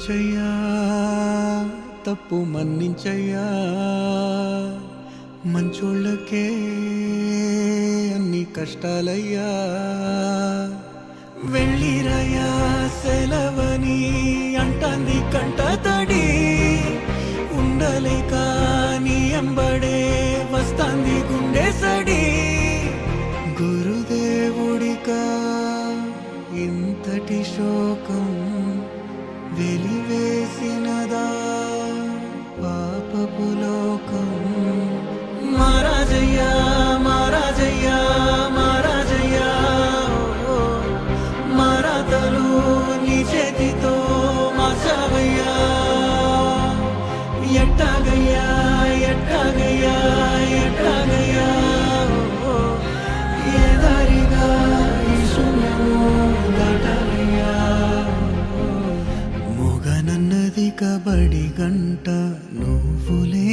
క్షమించయ్యా తప్పు మన్నించయ్యా మంచోళ్ళకే అన్ని కష్టాలయ్యా వెళ్ళిరయ్యా సెలవని అంటాంది కంట తడి ఉండలేక నీ ఎంబడే వస్తాంది గుండె సడి గురుదేవుడికా ఇంతటి శోకం వెలివేసినదా పాపపు లోకం మహారాజయ్యా మహారాజయ్యా మహారాజయ్యా మరాతలు నీ చేతితో మార్చావయ్యా ఎట్టాగయ్యా ఎట్టాగయ్యా ఎట్టాగయ్యా ఏ దారిగా ఈ శూన్యము దాటాలయ్యా మొగనన్నది కబడి గంట నువ్వులే